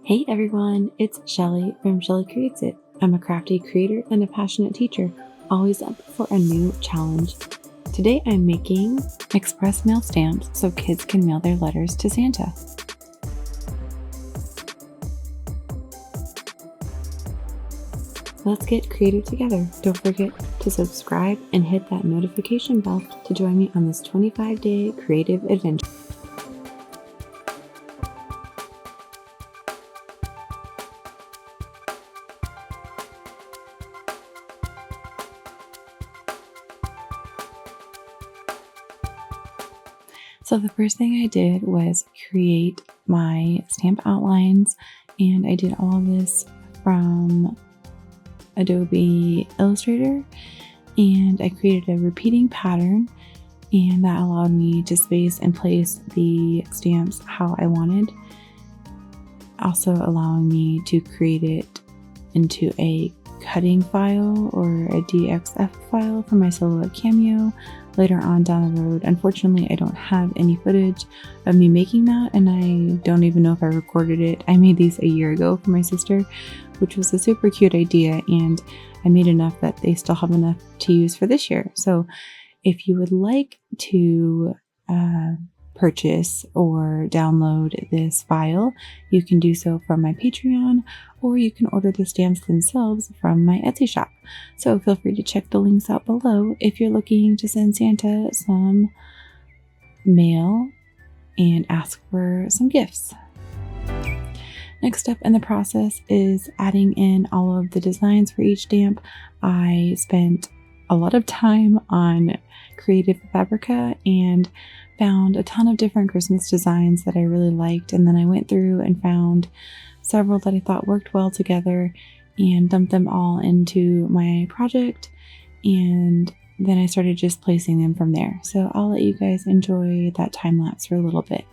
Hey everyone, it's Shelly from Shelly Creates It. I'm a crafty creator and a passionate teacher, always up for a new challenge. Today I'm making express mail stamps so kids can mail their letters to Santa. Let's get creative together. Don't forget to subscribe and hit that notification bell to join me on this 25-day creative adventure. So the first thing I did was create my stamp outlines, and I did all of this from Adobe Illustrator, and I created a repeating pattern, and that allowed me to space and place the stamps how I wanted, also allowing me to create it into a cutting file or a DXF file for my Silhouette Cameo later on down the road. Unfortunately, I don't have any footage of me making that, and I don't even know if I recorded it. I made these a year ago for my sister, which was a super cute idea, and I made enough that they still have enough to use for this year. So if you would like to purchase or download this file, you can do so from my Patreon, or you can order the stamps themselves from my Etsy shop. So feel free to check the links out below if you're looking to send Santa some mail and ask for some gifts. Next step in the process is adding in all of the designs for each stamp. I spent a lot of time on Creative Fabrica and found a ton of different Christmas designs that I really liked, and then I went through and found several that I thought worked well together and dumped them all into my project, and then I started just placing them from there. So I'll let you guys enjoy that time lapse for a little bit.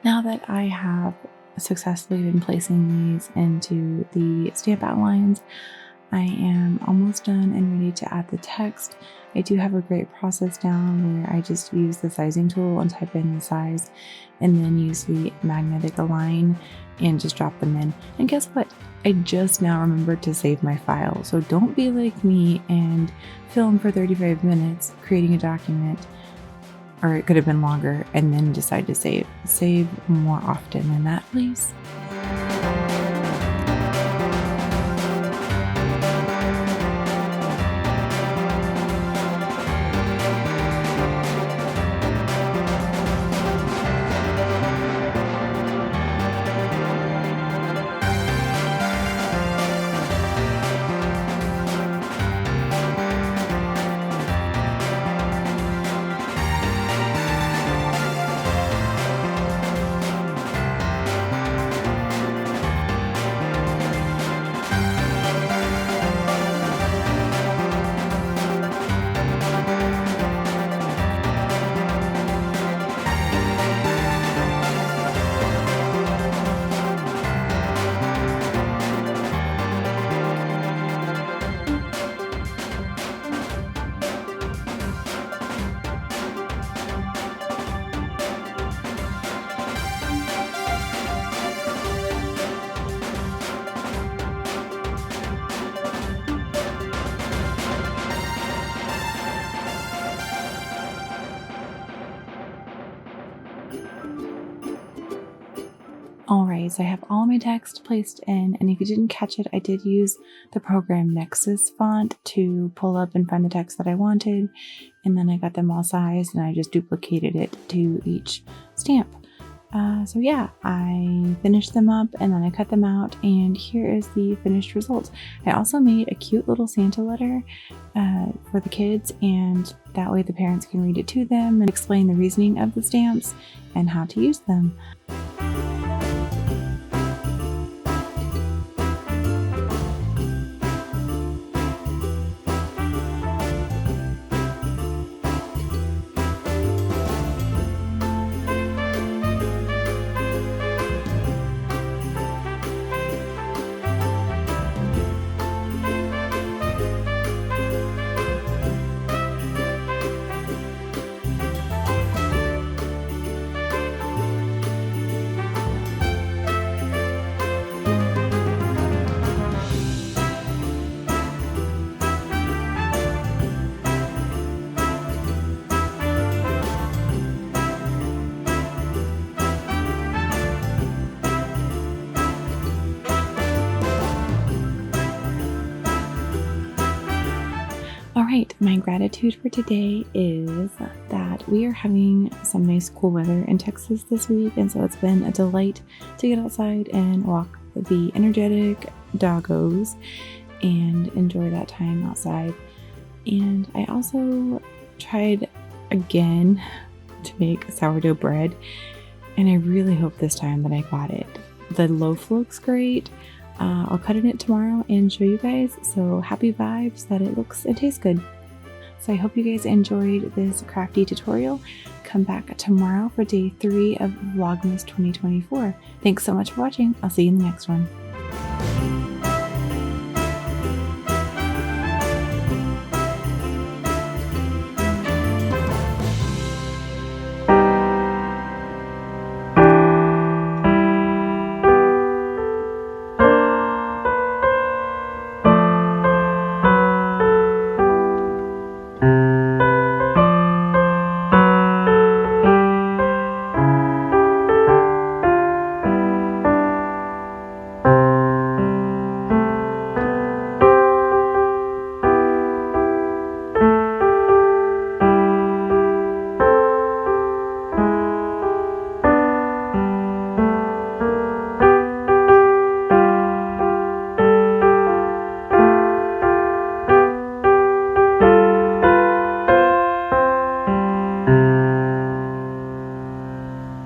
Now that I have successfully been placing these into the stamp outlines, I am almost done and ready to add the text. I do have a great process down where I just use the sizing tool and type in the size, and then use the magnetic align and just drop them in. And guess what? I just now remembered to save my file. So don't be like me and film for 35 minutes creating a document, or it could have been longer, and then decide to save. Save more often than that, please. Alright, so I have all my text placed in, and if you didn't catch it, I did use the program Nexus font to pull up and find the text that I wanted, and then I got them all sized and I just duplicated it to each stamp. So yeah, I finished them up and then I cut them out, and here is the finished result. I also made a cute little Santa letter for the kids, and that way the parents can read it to them and explain the reasoning of the stamps and how to use them. Alright, my gratitude for today is that we are having some nice cool weather in Texas this week, and so it's been a delight to get outside and walk the energetic doggos and enjoy that time outside. And I also tried again to make sourdough bread, and I really hope this time that I got it. The loaf looks great. I'll cut it tomorrow and show you guys, so happy vibes that it looks and tastes good. So I hope you guys enjoyed this crafty tutorial. Come back tomorrow for day 3 of Vlogmas 2024. Thanks so much for watching. I'll see you in the next one.